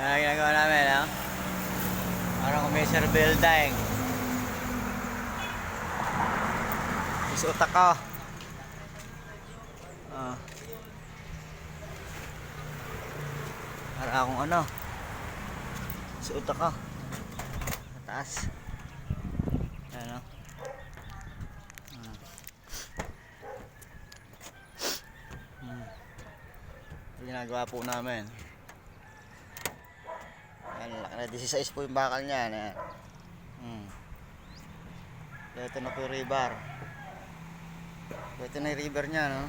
Ginagawa namin, ha? Parang umisir building. Isuot ako. Para akong ano. Isuot ako. Mataas. Ayan, o. Ginagawa po namin. Ayan, 16 po yung bakal niya. Ayan. Ito na po yung rebar. Ito na yung rebar niya, no?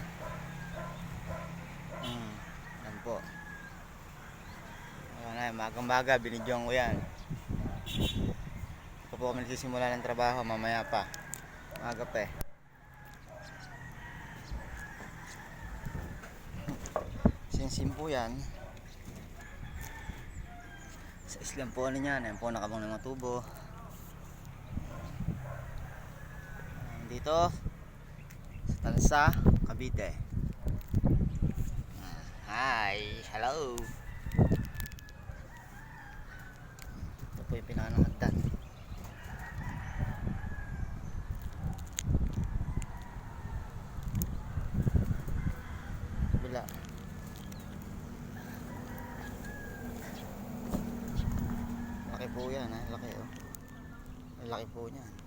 Ayan po. Ayan, magang baga, binidyon ko yan. Ito po kami nagsisimula ng trabaho, mamaya pa. Maga pa eh. Sinsim po yan. Sa islam po ano yan, ayan po nakabang ng mga tubo. Dito sa Tansa, Cavite. Hi, hello. Ito po yung pinaka ng hagdan. Bila. Laki po yan, laki oh. Laki po niyan.